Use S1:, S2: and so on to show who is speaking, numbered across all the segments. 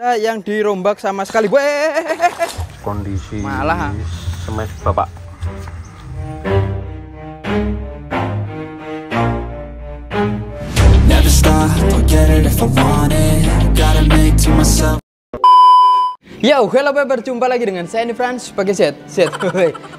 S1: Yang dirombak sama sekali, boy.
S2: Kondisi
S1: Malah
S2: smash bapak.
S3: Never stop, I'll get it if I want it. Gotta make to myself.
S1: Yo, halo boy, berjumpa lagi dengan saya ini Frans pakai set.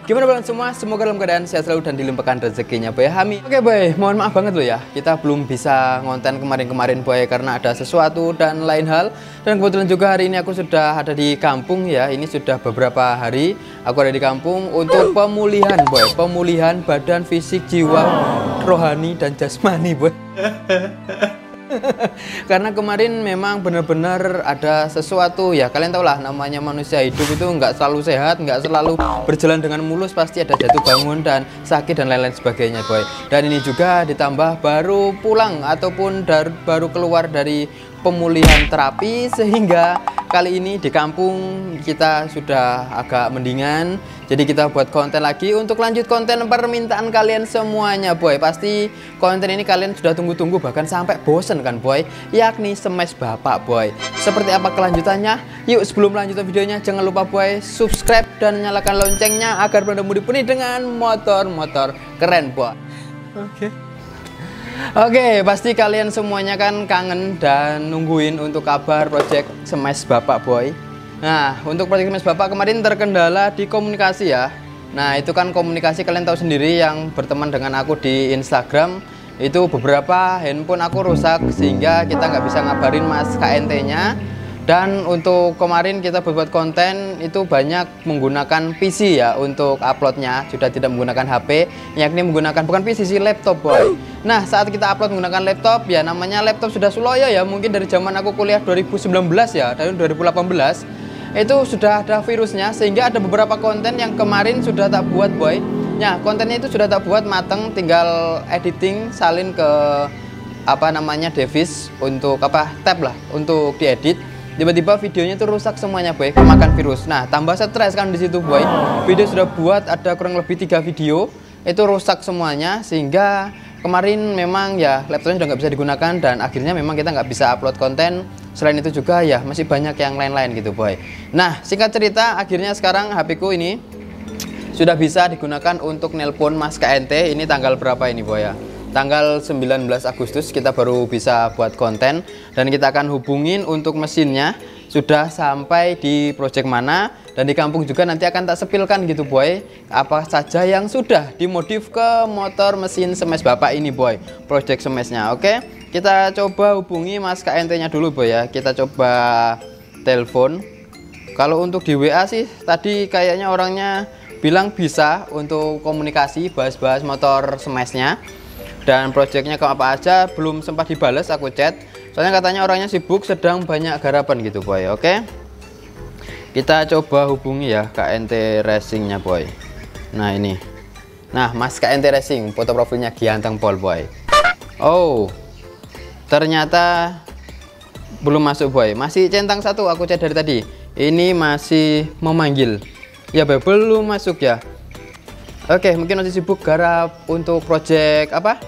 S1: Gimana kalian semua? Semoga dalam keadaan sehat selalu dan dilimpahkan rezekinya boy. Amin. Oke boy, mohon maaf banget loh ya. Kita belum bisa ngonten kemarin-kemarin boy karena ada sesuatu dan lain hal. Dan kebetulan juga hari ini aku sudah ada di kampung ya. Ini sudah beberapa hari aku ada di kampung untuk pemulihan boy. Pemulihan badan, fisik, jiwa, rohani dan jasmani boy. Karena kemarin memang benar-benar ada sesuatu ya, kalian tahu lah namanya manusia hidup itu nggak selalu sehat, nggak selalu berjalan dengan mulus, pasti ada jatuh bangun dan sakit dan lain-lain sebagainya boy. Dan ini juga ditambah baru pulang ataupun baru keluar dari pemulihan terapi, sehingga kali ini di kampung kita sudah agak mendingan. Jadi kita buat konten lagi untuk lanjut konten permintaan kalian semuanya boy. Pasti konten ini kalian sudah tunggu-tunggu bahkan sampai bosen kan boy, yakni smash bapak boy. Seperti apa kelanjutannya? Yuk sebelum lanjutan videonya jangan lupa boy subscribe dan nyalakan loncengnya agar berdamu dipenuhi dengan motor-motor keren boy. Oke, pasti kalian semuanya kan kangen dan nungguin untuk kabar project smash bapak boy. Nah, untuk project smash bapak kemarin terkendala di komunikasi ya. Nah, itu kan komunikasi kalian tahu sendiri yang berteman dengan aku di Instagram. Itu beberapa handphone aku rusak sehingga kita nggak bisa ngabarin mas KNT-nya. Dan untuk kemarin kita buat konten itu banyak menggunakan PC ya untuk uploadnya, sudah tidak menggunakan HP, yakni menggunakan bukan PC sih, laptop boy. Nah saat kita upload menggunakan laptop ya, namanya laptop sudah suloyo ya, mungkin dari zaman aku kuliah 2019 ya, dari 2018 itu sudah ada virusnya, sehingga ada beberapa konten yang kemarin sudah tak buat boy. Nah kontennya itu sudah tak buat mateng, tinggal editing, salin ke apa namanya device untuk apa tab lah untuk diedit. Tiba-tiba videonya itu rusak semuanya boy, kemakan virus. Nah tambah stres kan di situ boy. Video sudah buat ada kurang lebih 3 video itu rusak semuanya, sehingga kemarin memang ya laptopnya sudah nggak bisa digunakan dan akhirnya memang kita nggak bisa upload konten. Selain itu juga ya masih banyak yang lain-lain gitu boy. Nah singkat cerita akhirnya sekarang HP ku ini sudah bisa digunakan untuk nelpon mas KNT. Ini tanggal berapa ini boy ya? Tanggal 19 Agustus kita baru bisa buat konten, dan kita akan hubungin untuk mesinnya sudah sampai di project mana, dan di kampung juga nanti akan tak sepilkan gitu boy apa saja yang sudah dimodif ke motor mesin smash bapak ini boy, project smashnya. Oke, kita coba hubungi mas KNT nya dulu boy ya, kita coba telepon. Kalau untuk di WA sih tadi kayaknya orangnya bilang bisa untuk komunikasi bahas-bahas motor smashnya. Dan projectnya ke apa aja belum sempat dibales, aku chat soalnya katanya orangnya sibuk sedang banyak garapan gitu boy. Oke, kita coba hubungi ya KNT Racingnya boy. Nah ini, nah mas KNT Racing, foto profilnya ganteng pol boy. Oh ternyata belum masuk boy, masih centang satu, aku chat dari tadi ini masih memanggil ya boy, belum masuk ya. Oke, mungkin masih sibuk garap untuk project apa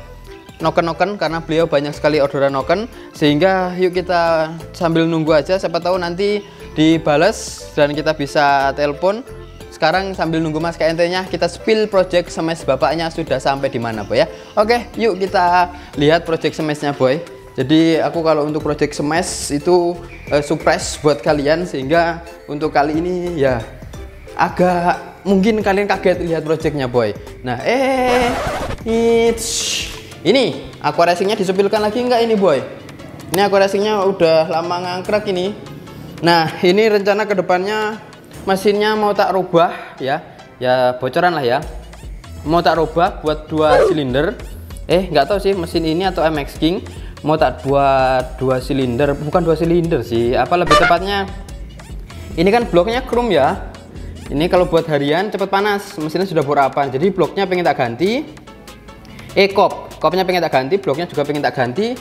S1: noken-noken, karena beliau banyak sekali orderan noken, sehingga yuk kita sambil nunggu aja, siapa tahu nanti dibales dan kita bisa telepon. Sekarang sambil nunggu mas KNT nya kita spill project smash bapaknya sudah sampai di mana boy ya. Oke, yuk kita lihat project smash nya boy. Jadi aku kalau untuk project smash itu surprise buat kalian, sehingga untuk kali ini ya agak mungkin kalian kaget lihat projectnya boy. Nah ini aqua racingnya disepilkan lagi enggak ini boy? Ini aqua racingnya udah lama ngangkrak ini. Nah ini rencana kedepannya mesinnya mau tak rubah ya, ya bocoran lah ya, mau tak rubah buat 2 silinder. Nggak tahu sih mesin ini atau MX King mau tak buat 2 silinder, bukan 2 silinder sih, apa lebih tepatnya ini kan bloknya chrome ya. Ini kalau buat harian cepet panas, mesinnya sudah borapan, jadi bloknya pengen tak ganti. Kopnya pengen tak ganti, bloknya juga pengen tak ganti,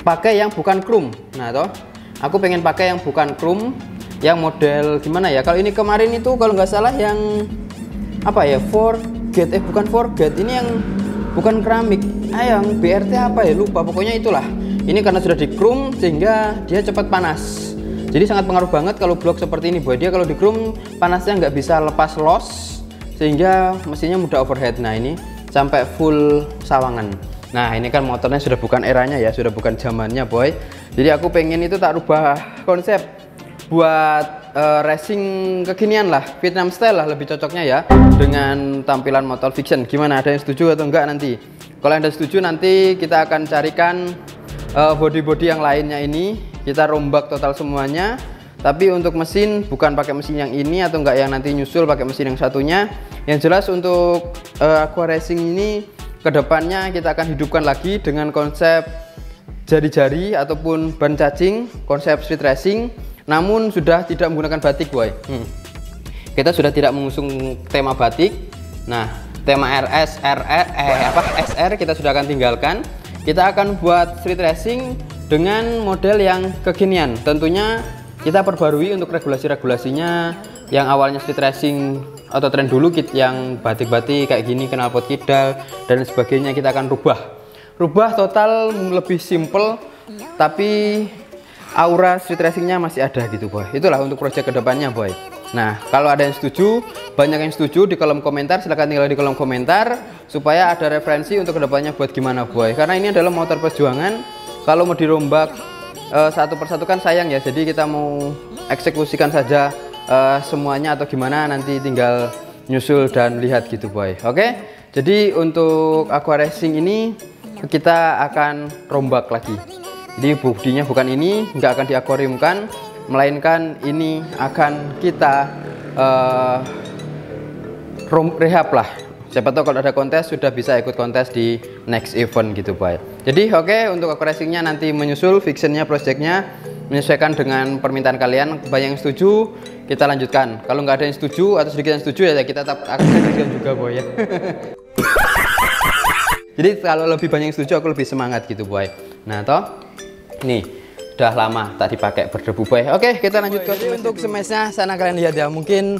S1: pakai yang bukan chrome. Nah toh, aku pengen pakai yang bukan chrome, yang model gimana ya? Kalau ini kemarin itu kalau nggak salah yang apa ya, forgate, bukan forgate, ini yang bukan keramik, yang BRT apa ya, lupa, pokoknya itulah. Ini karena sudah di chrome sehingga dia cepat panas. Jadi sangat pengaruh banget kalau blok seperti ini boy. Dia kalau di chrome panasnya nggak bisa lepas los, sehingga mesinnya mudah overheat. Nah ini sampai full sawangan. Nah ini kan motornya sudah bukan eranya ya, sudah bukan zamannya boy. Jadi aku pengen itu tak rubah konsep buat racing kekinian lah, Vietnam style lah lebih cocoknya ya, dengan tampilan motor fiction. Gimana, ada yang setuju atau enggak nanti? Kalau Anda setuju nanti kita akan carikan body-body yang lainnya ini, kita rombak total semuanya. Tapi untuk mesin bukan pakai mesin yang ini atau enggak yang nanti nyusul pakai mesin yang satunya. Yang jelas untuk Aqua Racing ini kedepannya kita akan hidupkan lagi dengan konsep jari-jari ataupun ban cacing, konsep street racing, namun sudah tidak menggunakan batik boy. Kita sudah tidak mengusung tema batik. Nah tema SR kita sudah akan tinggalkan. Kita akan buat street racing dengan model yang kekinian. Tentunya kita perbarui untuk regulasi-regulasinya. Yang awalnya street racing atau tren dulu yang batik-batik kayak gini, knalpot kidal dan sebagainya, kita akan rubah total lebih simple, tapi aura street racingnya masih ada gitu boy. Itulah untuk project kedepannya boy. Nah kalau ada yang setuju, banyak yang setuju di kolom komentar, silahkan tinggal di kolom komentar supaya ada referensi untuk kedepannya buat gimana boy. Karena ini adalah motor perjuangan, kalau mau dirombak satu persatu kan sayang ya. Jadi kita mau eksekusikan saja semuanya atau gimana nanti tinggal nyusul dan lihat gitu boy. Oke, jadi untuk Aqua Racing ini kita akan rombak lagi. Jadi bodinya bukan ini, nggak akan diakuariumkan, melainkan ini akan kita rehab lah. Siapa tahu kalau ada kontes sudah bisa ikut kontes di next event gitu boy. Jadi oke, untuk Aqua Racingnya nanti menyusul, fictionnya, projectnya menyesuaikan dengan permintaan kalian. Banyak yang setuju, kita lanjutkan. Kalau nggak ada yang setuju atau sedikit yang setuju ya kita tetap akan lanjutkan juga boy ya. Jadi kalau lebih banyak yang setuju aku lebih semangat gitu boy. Nah toh nih udah lama tak dipakai berdebu boy. Oke kita lanjut ke untuk semesnya sana. Kalian lihat ya, mungkin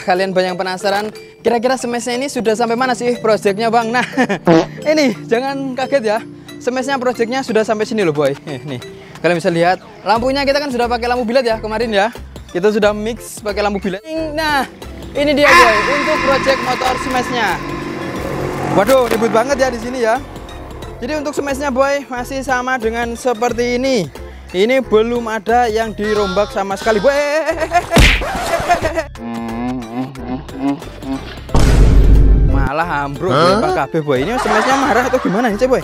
S1: kalian banyak penasaran kira-kira semesnya ini sudah sampai mana sih projectnya bang. Nah ini jangan kaget ya, semesnya projectnya sudah sampai sini loh boy. Nih kalian bisa lihat lampunya, kita kan sudah pakai lampu bilet ya kemarin ya, kita sudah mix pakai lampu bilet. Nah ini dia boy untuk project motor semesnya. Waduh ribut banget ya di sini ya. Jadi untuk semesnya boy masih sama dengan seperti ini. Ini belum ada yang dirombak sama sekali boy. Malah ambruk Pak KB boy. Ini semesnya marah atau gimana ini boy?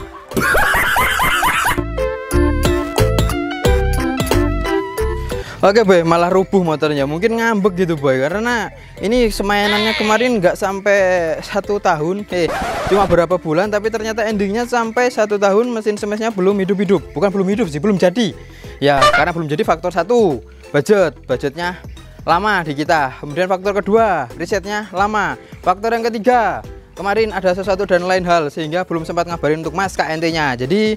S1: Oke boy, malah rubuh motornya. Mungkin ngambek gitu boy, karena ini semayanannya kemarin nggak sampai 1 tahun, cuma berapa bulan, tapi ternyata endingnya sampai 1 tahun mesin semesnya belum hidup-hidup. Bukan belum hidup sih, belum jadi. Ya karena belum jadi faktor 1 budgetnya lama di kita. Kemudian faktor kedua risetnya lama. Faktor yang ketiga kemarin ada sesuatu dan lain hal sehingga belum sempat ngabarin untuk mas KNT-nya. Jadi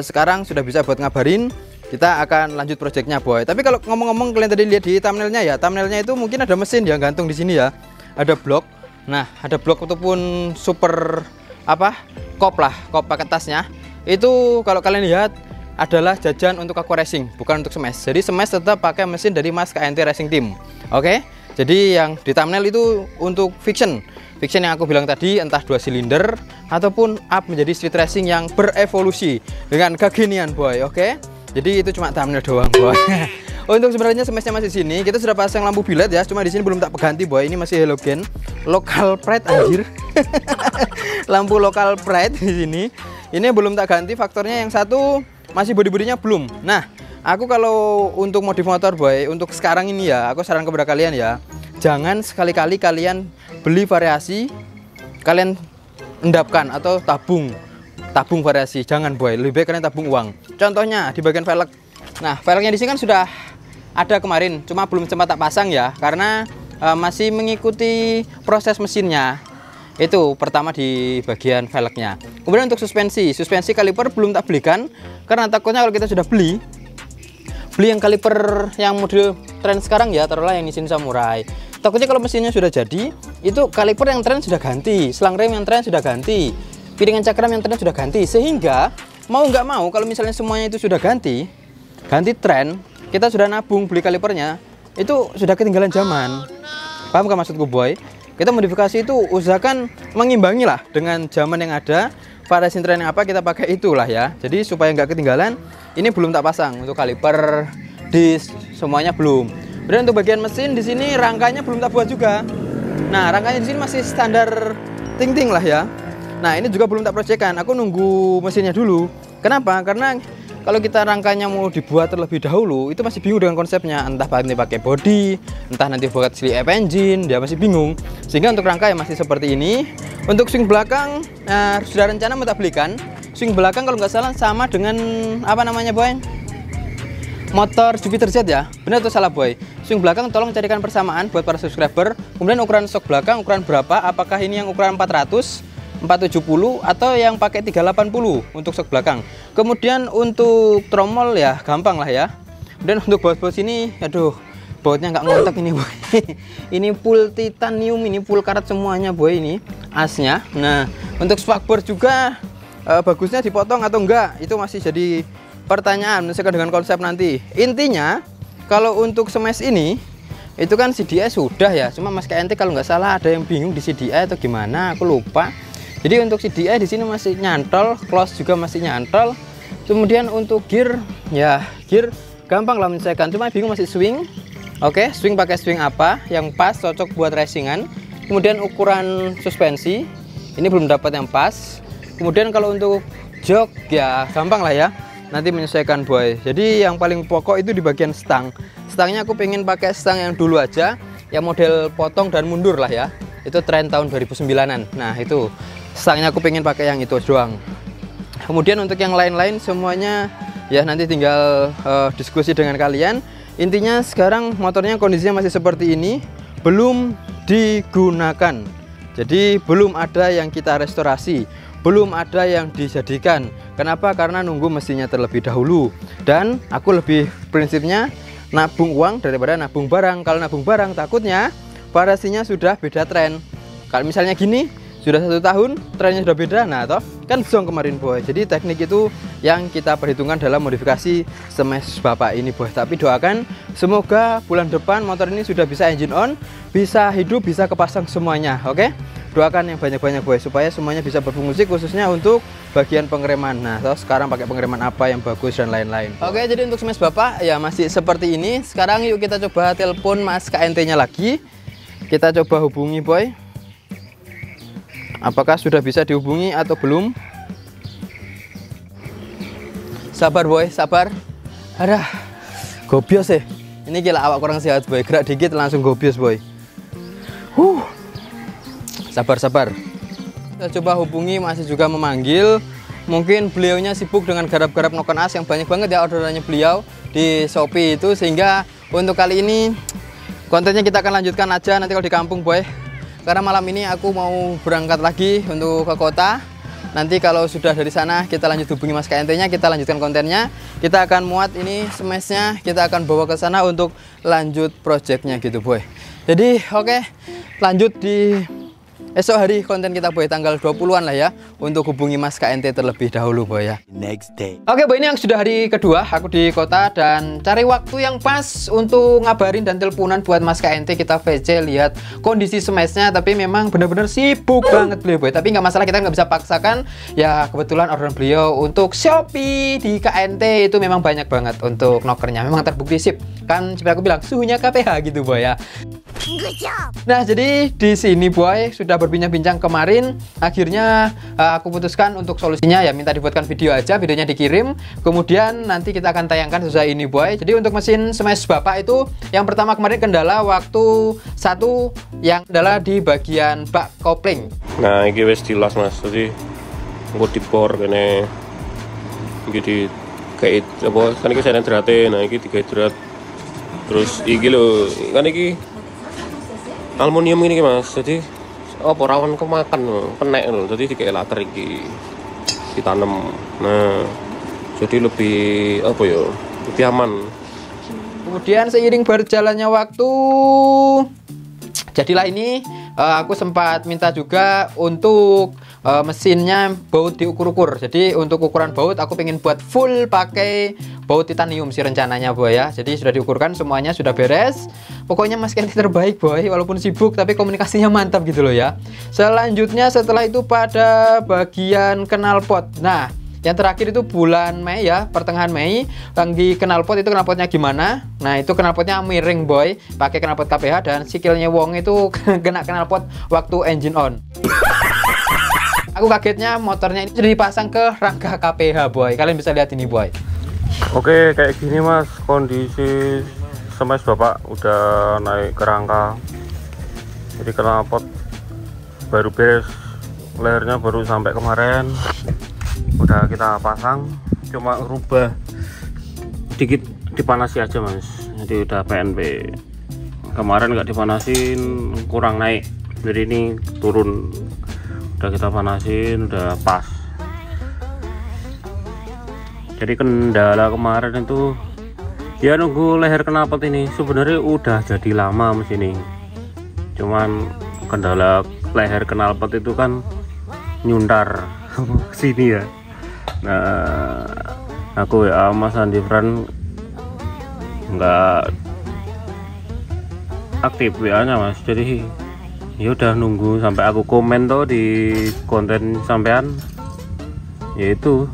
S1: sekarang sudah bisa buat ngabarin. Kita akan lanjut projectnya boy. Tapi kalau ngomong-ngomong kalian tadi lihat di thumbnailnya ya, thumbnailnya itu mungkin ada mesin yang gantung di sini ya, ada blok. Nah ada blok ataupun super kop paket tasnya itu kalau kalian lihat adalah jajan untuk Aqua Racing, bukan untuk Smash. Jadi Smash tetap pakai mesin dari Mas KNT Racing Team. Oke, jadi yang di thumbnail itu untuk fiction yang aku bilang tadi, entah 2 silinder ataupun up menjadi street racing yang berevolusi dengan kekinian boy. Oke, jadi itu cuma thumbnail doang boy. Untuk sebenarnya semesnya masih sini, kita sudah pasang lampu bilet ya, cuma di sini belum tak ganti boy. Ini masih halogen, local pride anjir. Lampu local pride di sini. Ini belum tak ganti, faktornya yang satu masih bodi-bodinya belum. Nah, aku kalau untuk modif motor boy, untuk sekarang ini ya, aku saran kepada kalian ya, jangan sekali-kali kalian beli variasi, kalian endapkan atau tabung variasi, jangan boy. Lebih baik kalian tabung uang. Contohnya di bagian velg. Nah, velgnya di sini kan sudah ada kemarin, cuma belum sempat tak pasang ya, karena masih mengikuti proses mesinnya. Itu pertama di bagian velgnya. Kemudian untuk suspensi kaliper belum tak belikan, karena takutnya kalau kita sudah beli yang kaliper yang model tren sekarang ya, taruhlah yang Nissin Samurai. Takutnya kalau mesinnya sudah jadi, itu kaliper yang tren sudah ganti, selang rem yang tren sudah ganti, piringan cakram yang tren sudah ganti, sehingga mau nggak mau kalau misalnya semuanya itu sudah ganti tren, kita sudah nabung beli kalipernya, itu sudah ketinggalan zaman. Paham gak maksudku boy? Kita modifikasi itu usahakan mengimbangi lah dengan zaman yang ada. Variasi tren yang apa kita pakai itulah ya. Jadi supaya nggak ketinggalan. Ini belum tak pasang untuk kaliper, disk, semuanya belum. Kemudian untuk bagian mesin di sini rangkanya belum tak buat juga. Nah rangkanya di sini masih standar ting-ting lah ya. Nah ini juga belum tak proyekkan. Aku nunggu mesinnya dulu. Kenapa? Karena kalau kita rangkanya mau dibuat terlebih dahulu, itu masih bingung dengan konsepnya. Entah nanti pakai body, entah nanti buat sleeve app engine, dia masih bingung. Sehingga untuk rangka ya masih seperti ini. Untuk swing belakang, sudah rencana mau tak belikan. Swing belakang kalau nggak salah sama dengan apa namanya boy? Motor Jupiter Z ya. Benar atau salah boy? Swing belakang tolong carikan persamaan buat para subscriber. Kemudian ukuran sok belakang ukuran berapa? Apakah ini yang ukuran 400? 470 atau yang pakai 380 untuk sok belakang. Kemudian untuk tromol ya gampang lah ya. Dan untuk baut-baut sini, aduh, bautnya nggak ngontak ini boy. Ini full titanium, ini full karat semuanya boy ini asnya. Nah untuk spakbor juga bagusnya dipotong atau enggak, itu masih jadi pertanyaan menyesuaikan dengan konsep nanti. Intinya kalau untuk smash ini itu kan CDI sudah ya. Cuma Mas KNT kalau nggak salah ada yang bingung di CDI atau gimana, aku lupa. Jadi untuk CDI di sini masih nyantol, close juga masih nyantol. Kemudian untuk gear, ya gear gampang lah menyesuaikan. Cuma bingung masih swing. Oke, swing pakai swing apa yang pas cocok buat racingan. Kemudian ukuran suspensi, ini belum dapat yang pas. Kemudian kalau untuk jok ya gampang lah ya. Nanti menyesuaikan boy. Jadi yang paling pokok itu di bagian stang. Stangnya aku pengen pakai stang yang dulu aja, yang model potong dan mundur lah ya. Itu tren tahun 2009-an. Nah itu stangnya aku pengen pakai yang itu doang. Kemudian untuk yang lain-lain semuanya ya nanti tinggal diskusi dengan kalian. Intinya sekarang motornya kondisinya masih seperti ini, belum digunakan. Jadi belum ada yang kita restorasi, belum ada yang dijadikan. Kenapa? Karena nunggu mesinnya terlebih dahulu. Dan aku lebih prinsipnya nabung uang daripada nabung barang. Kalau nabung barang takutnya variasinya sudah beda tren. Kalau misalnya gini sudah 1 tahun trennya sudah beda, nah toh kan zong kemarin boy. Jadi teknik itu yang kita perhitungkan dalam modifikasi smash bapak ini boy. Tapi doakan semoga bulan depan motor ini sudah bisa engine on, bisa hidup, bisa kepasang semuanya. Oke, doakan yang banyak-banyak boy supaya semuanya bisa berfungsi, khususnya untuk bagian pengereman. Nah toh sekarang pakai pengereman apa yang bagus dan lain-lain. Oke, jadi untuk smash bapak ya masih seperti ini. Sekarang yuk kita coba telepon Mas KNT nya lagi. Kita coba hubungi boy. Apakah sudah bisa dihubungi atau belum? Sabar boy, sabar. Aduh, gobios ya. Ini gila awak kurang sehat boy. Gerak dikit langsung gobios boy. Sabar, sabar. Kita coba hubungi, masih juga memanggil. Mungkin beliaunya sibuk dengan garap-garap noken as yang banyak banget ya orderannya beliau di Shopee itu. Sehingga untuk kali ini kontennya kita akan lanjutkan aja nanti kalau di kampung boy. Karena malam ini aku mau berangkat lagi untuk ke kota. Nanti kalau sudah dari sana kita lanjut hubungi Mas KNT nya, kita lanjutkan kontennya. Kita akan muat ini smashnya, kita akan bawa ke sana untuk lanjut projectnya gitu boy. Jadi oke, lanjut di esok hari konten kita boy, tanggal 20-an lah ya, untuk hubungi Mas KNT terlebih dahulu boy ya.
S3: Next day.
S1: Oke boy, ini yang sudah hari kedua aku di kota dan cari waktu yang pas untuk ngabarin dan teleponan buat Mas KNT. Kita VC lihat kondisi smashnya, tapi memang benar-benar sibuk banget beliau boy. Tapi nggak masalah, kita nggak bisa paksakan. Ya kebetulan orderan beliau untuk Shopee di KNT itu memang banyak banget untuk nokernya. Memang terbukti sip. Kan seperti aku bilang suhunya KPH gitu boy ya. Nah jadi di sini boy sudah berbincang-bincang kemarin, akhirnya aku putuskan untuk solusinya ya minta dibuatkan video aja, videonya dikirim, kemudian nanti kita akan tayangkan sesuai ini boy. Jadi untuk mesin smash bapak itu yang pertama kemarin kendala waktu satu, yang kendala di bagian bak kopling.
S2: Nah ini wes dilas mas, jadi nggak dibor kene, jadi kayak apa? Kan ini saya hidrate, nah ini 3 hidrat, terus ini lo, kan ini aluminium ini mas, jadi apa rawan kemakan kenek loh, jadi kayak latar iki ditanam. Nah jadi lebih apa ya, lebih aman.
S1: Kemudian seiring berjalannya waktu, jadilah ini aku sempat minta juga untuk mesinnya baut diukur-ukur. Jadi untuk ukuran baut aku pengen buat full pakai baut titanium sih rencananya boy ya. Jadi sudah diukurkan semuanya, sudah beres. Pokoknya Mas Kenti terbaik boy, walaupun sibuk tapi komunikasinya mantap gitu loh ya. Selanjutnya setelah itu pada bagian knalpot. Nah, yang terakhir itu bulan Mei ya, pertengahan Mei, lagi knalpot. Itu knalpotnya gimana? Nah, itu knalpotnya miring boy, pakai knalpot KPH, dan sikilnya Wong itu kena knalpot waktu engine on. Aku kagetnya motornya ini sudah dipasang ke rangka KPH boy. Kalian bisa lihat ini boy.
S2: Oke, kayak gini Mas kondisi smash Bapak udah naik ke rangka. Jadi knalpot baru beres, lehernya baru sampai kemarin. Udah kita pasang, cuma rubah dikit, dipanasi aja Mas. Jadi udah PNP. Kemarin nggak dipanasin, kurang naik, jadi ini turun. Udah kita panasin, udah pas. Jadi kendala kemarin itu ya nunggu leher knalpot ini. Sebenarnya udah jadi lama mesin ini, cuman kendala leher knalpot itu kan nyundar sini ya. Nah, aku ya Mas Andi Fran nggak aktif WA-nya Mas. Jadi ya udah nunggu sampai aku komen tuh di konten sampean, yaitu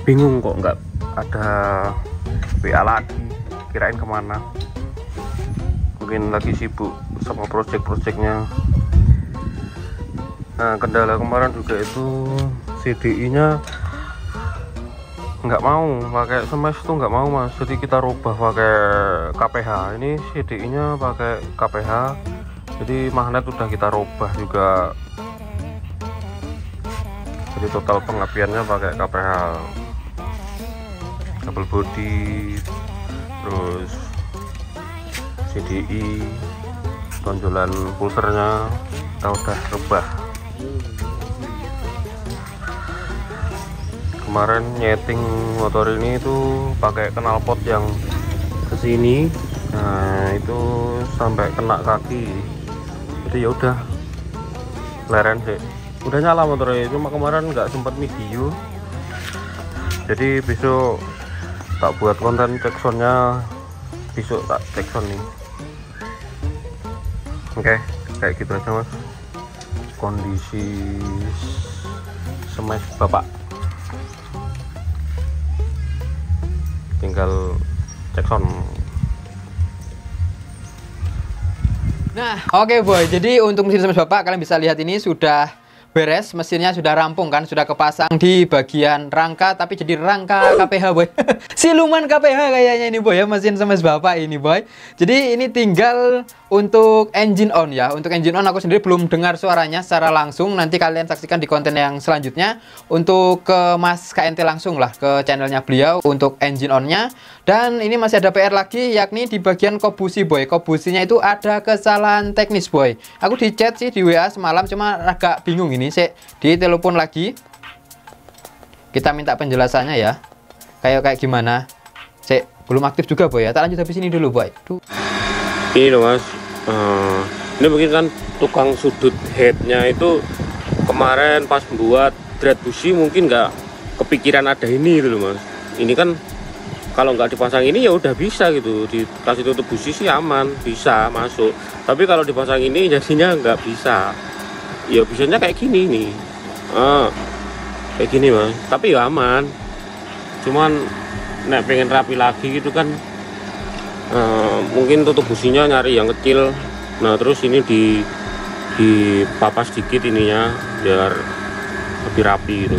S2: bingung kok nggak ada WA lagi, kirain kemana. Mungkin lagi sibuk sama project-projectnya. Nah, kendala kemarin juga itu CDI nya nggak mau pakai smash tuh, nggak mau Mas. Jadi kita rubah pakai KPH. Ini CDI nya pakai KPH, jadi magnet udah kita rubah juga. Jadi total pengapiannya pakai KPH, double body, terus CDI, tonjolan pulsernya kita udah rubah. Kemarin nyeting motor ini tuh pakai knalpot yang kesini. Nah, itu sampai kena kaki. Jadi ya udah leren sih. Udah nyala motornya, cuma kemarin nggak sempat video. Jadi besok tak buat konten cek soundnya, besok tak cek sound nih. Oke, kayak gitu aja Mas kondisi smash Bapak. Tinggal cek sound.
S1: Nah, oke boy. Jadi untuk mesin smash Bapak kalian bisa lihat ini sudah beres, mesinnya sudah rampung kan, sudah kepasang di bagian rangka, tapi jadi rangka KPH boy. Siluman KPH kayaknya ini boy ya, mesin smash Bapak ini boy. Jadi ini tinggal untuk engine on ya. Untuk engine on aku sendiri belum dengar suaranya secara langsung. Nanti kalian saksikan di konten yang selanjutnya. Untuk ke Mas KNT langsung lah ke channelnya beliau untuk engine onnya. Dan ini masih ada PR lagi, yakni di bagian kobusi boy. Kobusinya itu ada kesalahan teknis boy. Aku di chat sih di WA semalam, cuma agak bingung ini. Saya ditelepon lagi, kita minta penjelasannya ya, kayak gimana. Saya belum aktif juga boy ya. Tak lanjut habis ini dulu boy.
S2: Ini loh Mas, ini mungkin kan tukang sudut headnya itu kemarin pas membuat dread busi mungkin nggak kepikiran ada ini gitu loh Mas. Ini kan kalau nggak dipasang ini ya udah bisa gitu, dikasih tutup busi sih aman, bisa masuk. Tapi kalau dipasang ini jadinya nggak bisa. Ya bisanya kayak gini nih, kayak gini Mas. Tapi ya aman. Cuman nek pengen rapi lagi gitu kan, mungkin tutup businya nyari yang kecil. Nah terus ini dipapas dikit ininya biar lebih rapi gitu.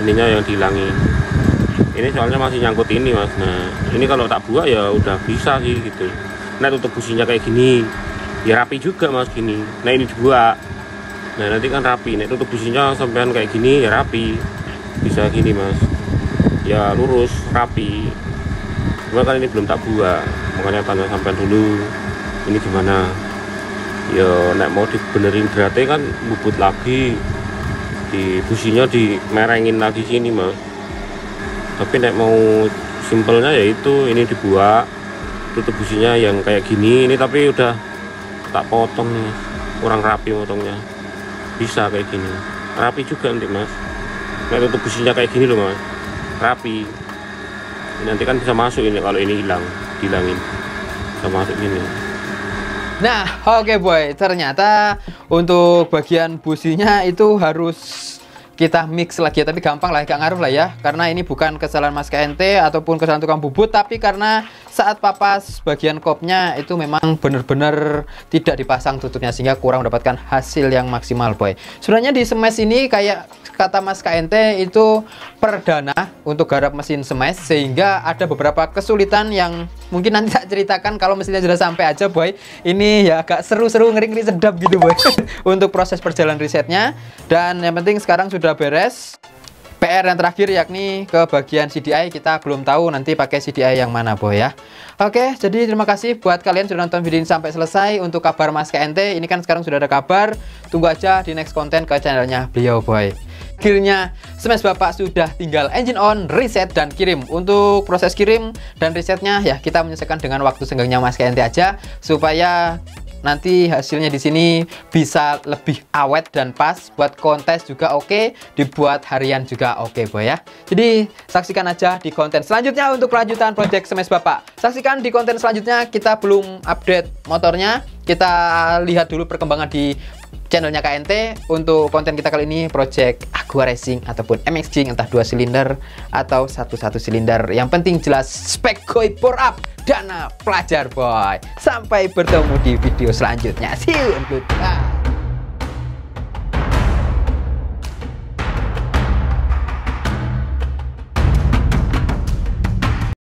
S2: Ininya yang dihilangin. Ini soalnya masih nyangkut ini Mas. Nah ini kalau tak buat ya udah bisa sih gitu. Nah tutup businya kayak gini, ya rapi juga Mas gini. Nah ini dibuat. Nah nanti kan rapi, nih tutup businya sampean kayak gini ya rapi, bisa gini Mas, ya lurus rapi. Cuma kan ini belum tak buat, makanya tanya sampean dulu ini gimana. Ya nek mau dibenerin dratnya kan bubut lagi, di businya dimerengin lagi sini Mas. Tapi nek mau simpelnya ya itu, ini dibuat tutup businya yang kayak gini. Ini tapi udah tak potong nih, kurang rapi potongnya. Bisa kayak gini. rapi juga nanti mas. Nah tutup businya kayak gini loh mas, rapi. Nanti kan bisa masuk ini kalau ini dihilangin bisa masuk gini.
S1: Nah, oke boy, ternyata untuk bagian businya itu harus kita mix lagi ya, tapi gampang lah, gak ngaruh lah ya, karena ini bukan kesalahan Mas KNT ataupun kesalahan tukang bubut, tapi karena saat papas bagian kopnya itu memang benar-benar tidak dipasang tutupnya sehingga kurang mendapatkan hasil yang maksimal boy. Sebenarnya di smash ini kayak kata Mas KNT itu perdana untuk garap mesin smash, sehingga ada beberapa kesulitan yang mungkin nanti tak ceritakan kalau mesinnya sudah sampai aja boy. Ini ya agak seru-seru, ngeri-ngeri sedap gitu boy untuk proses perjalanan risetnya. Dan yang penting sekarang sudah beres. PR yang terakhir yakni ke bagian CDI, kita belum tahu nanti pakai CDI yang mana boy ya. Oke, jadi terima kasih buat kalian sudah nonton video ini sampai selesai. Untuk kabar Mas KNT, ini kan sekarang sudah ada kabar, tunggu aja di next konten ke channelnya beliau boy. Akhirnya Smash Bapak sudah tinggal engine on, reset, dan kirim. Untuk proses kirim dan resetnya ya kita menyesuaikan dengan waktu senggangnya Mas KNT aja, supaya nanti hasilnya di sini bisa lebih awet dan pas. Buat kontes juga oke, dibuat harian juga oke boy ya. Jadi saksikan aja di konten selanjutnya untuk kelanjutan project Smash Bapak. Saksikan di konten selanjutnya, kita belum update motornya. Kita lihat dulu perkembangan di channelnya KNT. Untuk konten kita kali ini project Agua Racing ataupun MX King, entah 2 silinder atau 1 silinder. Yang penting jelas spek koi pour up dana pelajar boy. Sampai bertemu di video selanjutnya. See you and goodbye.